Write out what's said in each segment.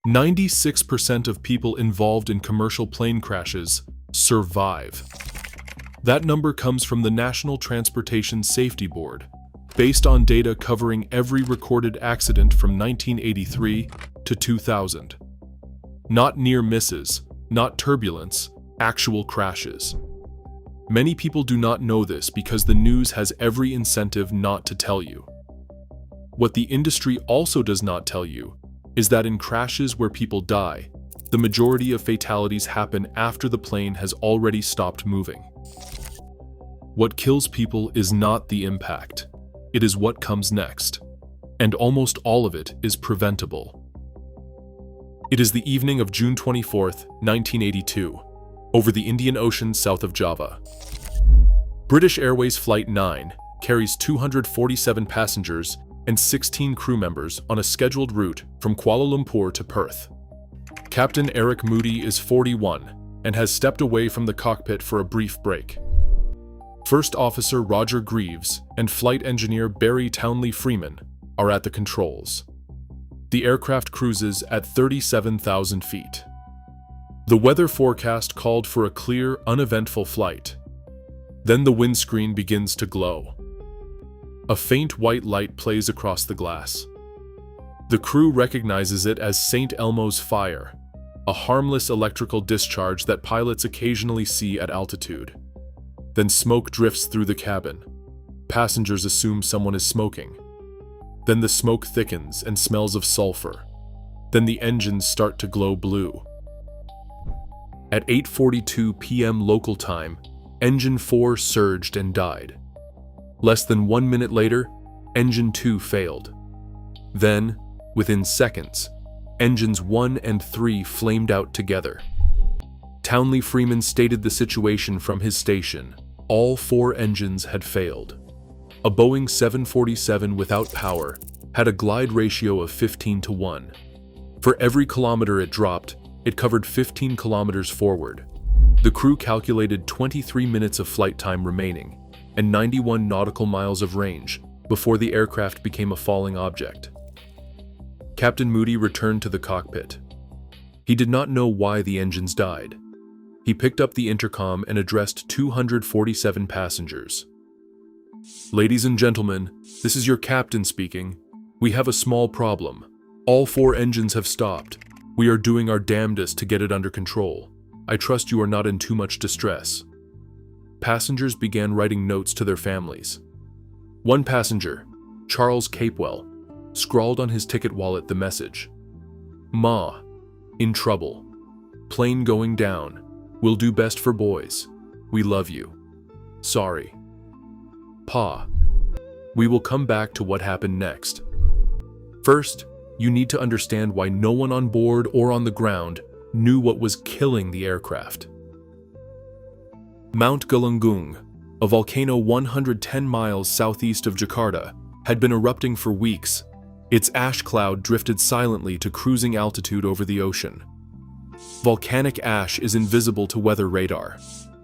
96% of people involved in commercial plane crashes survive. That number comes from the National Transportation Safety Board, based on data covering every recorded accident from 1983 to 2000. Not near misses, not turbulence, actual crashes. Many people do not know this because the news has every incentive not to tell you. What the industry also does not tell you is that in crashes where people die, the majority of fatalities happen after the plane has already stopped moving. What kills people is not the impact, it is what comes next, and almost all of it is preventable. It is the evening of June 24, 1982, over the Indian Ocean south of Java. British Airways Flight 9 carries 247 passengers and 16 crew members on a scheduled route from Kuala Lumpur to Perth. Captain Eric Moody is 41 and has stepped away from the cockpit for a brief break. First Officer Roger Greaves and Flight Engineer Barry Townley Freeman are at the controls. The aircraft cruises at 37,000 feet. The weather forecast called for a clear, uneventful flight. Then the windscreen begins to glow. A faint white light plays across the glass. The crew recognizes it as St. Elmo's fire, a harmless electrical discharge that pilots occasionally see at altitude. Then smoke drifts through the cabin. Passengers assume someone is smoking. Then the smoke thickens and smells of sulfur. Then the engines start to glow blue. At 8:42 p.m. local time, Engine 4 surged and died. Less than 1 minute later, Engine 2 failed. Then, within seconds, Engines 1 and 3 flamed out together. Townley Freeman stated the situation from his station. All 4 engines had failed. A Boeing 747 without power had a glide ratio of 15:1. For every kilometer it dropped, it covered 15 kilometers forward. The crew calculated 23 minutes of flight time remaining and 91 nautical miles of range before the aircraft became a falling object. Captain Moody returned to the cockpit. He did not know why the engines died. He picked up the intercom and addressed 247 passengers. "Ladies and gentlemen, this is your captain speaking. We have a small problem. All 4 engines have stopped. We are doing our damnedest to get it under control. I trust you are not in too much distress." Passengers began writing notes to their families. One passenger, Charles Capewell, scrawled on his ticket wallet the message: "Ma, in trouble. Plane going down. Will do best for boys. We love you. Sorry. Pa, we will come back to what happened next. First, you need to understand why no one on board or on the ground knew what was killing the aircraft. Mount Galunggung, a volcano 110 miles southeast of Jakarta, had been erupting for weeks. Its ash cloud drifted silently to cruising altitude over the ocean. Volcanic ash is invisible to weather radar.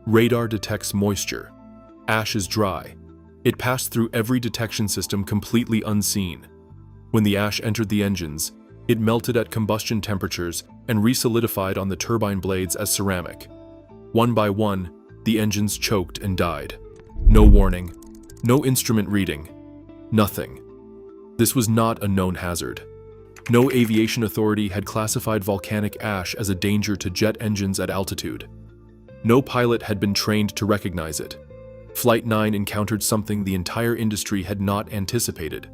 Radar detects moisture. Ash is dry. It passed through every detection system completely unseen. When the ash entered the engines, it melted at combustion temperatures and resolidified on the turbine blades as ceramic. One by one, the engines choked and died. No warning, no instrument reading, nothing. This was not a known hazard. No aviation authority had classified volcanic ash as a danger to jet engines at altitude. No pilot had been trained to recognize it. Flight 9 encountered something the entire industry had not anticipated.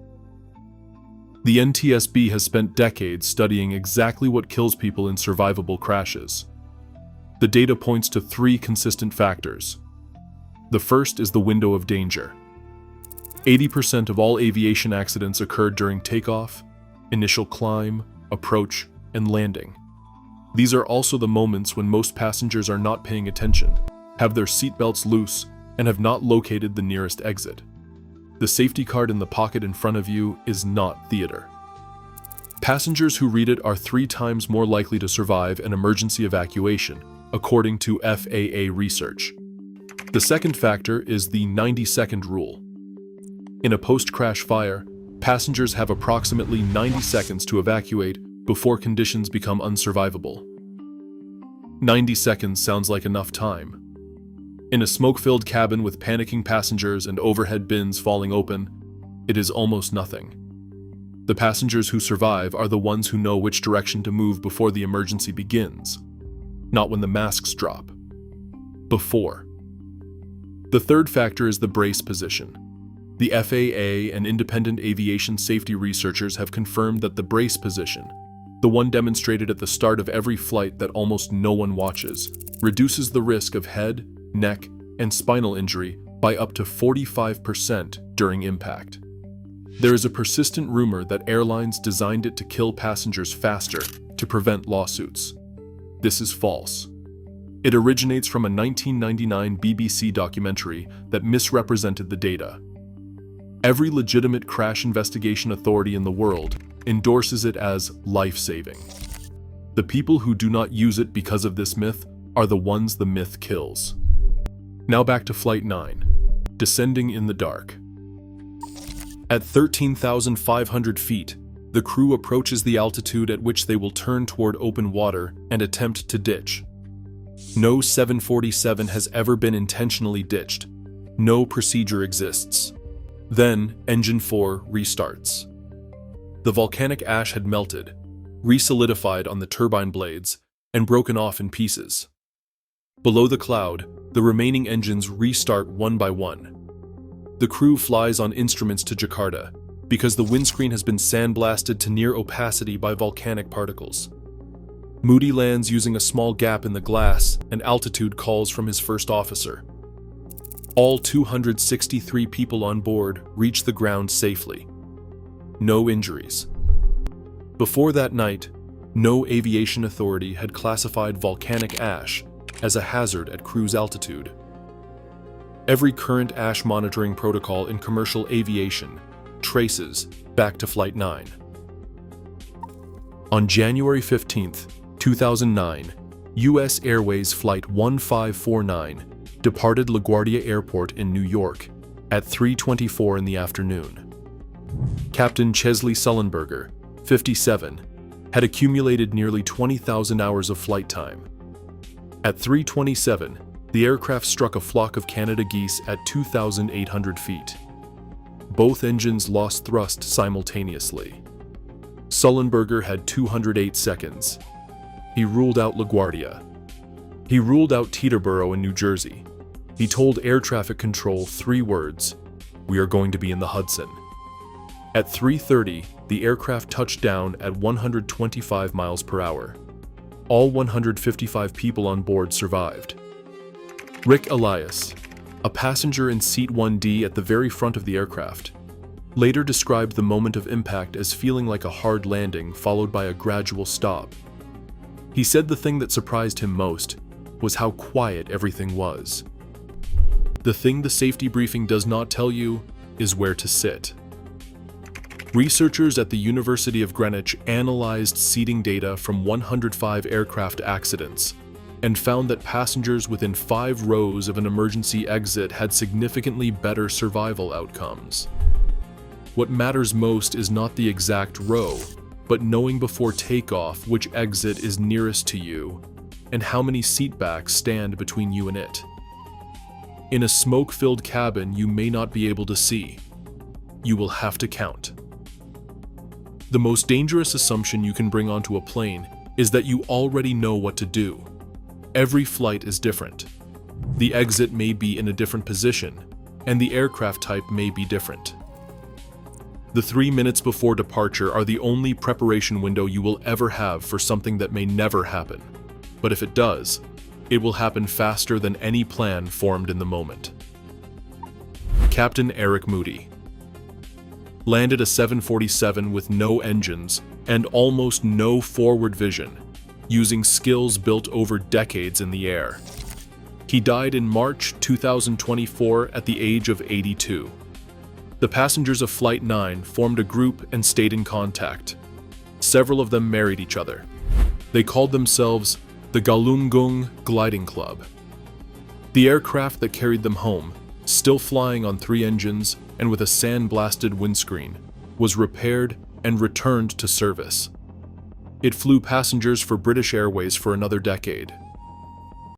The NTSB has spent decades studying exactly what kills people in survivable crashes. The data points to 3 consistent factors. The first is the window of danger. 80% of all aviation accidents occurred during takeoff, initial climb, approach, and landing. These are also the moments when most passengers are not paying attention, have their seatbelts loose, and have not located the nearest exit. The safety card in the pocket in front of you is not theater. Passengers who read it are 3 times more likely to survive an emergency evacuation, according to FAA research. The second factor is the 90-second rule. In a post-crash fire, passengers have approximately 90 seconds to evacuate before conditions become unsurvivable. 90 seconds sounds like enough time. In a smoke-filled cabin with panicking passengers and overhead bins falling open, it is almost nothing. The passengers who survive are the ones who know which direction to move before the emergency begins, not when the masks drop. Before. The third factor is the brace position. The FAA and independent aviation safety researchers have confirmed that the brace position, the one demonstrated at the start of every flight that almost no one watches, reduces the risk of head, neck, and spinal injury by up to 45% during impact. There is a persistent rumor that airlines designed it to kill passengers faster to prevent lawsuits. This is false. It originates from a 1999 BBC documentary that misrepresented the data. Every legitimate crash investigation authority in the world endorses it as life-saving. The people who do not use it because of this myth are the ones the myth kills. Now back to Flight 9, descending in the dark. At 13,500 feet, the crew approaches the altitude at which they will turn toward open water and attempt to ditch. No 747 has ever been intentionally ditched. No procedure exists. Then, Engine 4 restarts. The volcanic ash had melted, re-solidified on the turbine blades, and broken off in pieces. Below the cloud, the remaining engines restart one by one. The crew flies on instruments to Jakarta, because the windscreen has been sandblasted to near opacity by volcanic particles. Moody lands using a small gap in the glass, and altitude calls from his first officer. All 263 people on board reach the ground safely. No injuries. Before that night, no aviation authority had classified volcanic ash as a hazard at cruise altitude. Every current ash monitoring protocol in commercial aviation traces back to Flight 9. On January 15, 2009, U.S. Airways Flight 1549 departed LaGuardia Airport in New York at 3:24 in the afternoon. Captain Chesley Sullenberger, 57, had accumulated nearly 20,000 hours of flight time. At 3:27, the aircraft struck a flock of Canada geese at 2,800 feet. Both engines lost thrust simultaneously. Sullenberger had 208 seconds. He ruled out LaGuardia. He ruled out Teterboro in New Jersey. He told air traffic control 3 words: "We are going to be in the Hudson." At 3:30, the aircraft touched down at 125 miles per hour. All 155 people on board survived. Rick Elias, a passenger in seat 1D at the very front of the aircraft, later described the moment of impact as feeling like a hard landing followed by a gradual stop. He said the thing that surprised him most was how quiet everything was. The thing the safety briefing does not tell you is where to sit. Researchers at the University of Greenwich analyzed seating data from 105 aircraft accidents and found that passengers within 5 rows of an emergency exit had significantly better survival outcomes. What matters most is not the exact row, but knowing before takeoff which exit is nearest to you and how many seatbacks stand between you and it. In a smoke-filled cabin, you may not be able to see. You will have to count. The most dangerous assumption you can bring onto a plane is that you already know what to do. Every flight is different. The exit may be in a different position, and the aircraft type may be different. The 3 minutes before departure are the only preparation window you will ever have for something that may never happen. But if it does, it will happen faster than any plan formed in the moment. Captain Eric Moody landed a 747 with no engines and almost no forward vision, using skills built over decades in the air. He died in March 2024 at the age of 82. The passengers of Flight 9 formed a group and stayed in contact. Several of them married each other. They called themselves the Galunggung Gliding Club. The aircraft that carried them home, still flying on 3 engines and with a sandblasted windscreen, was repaired and returned to service. It flew passengers for British Airways for another decade.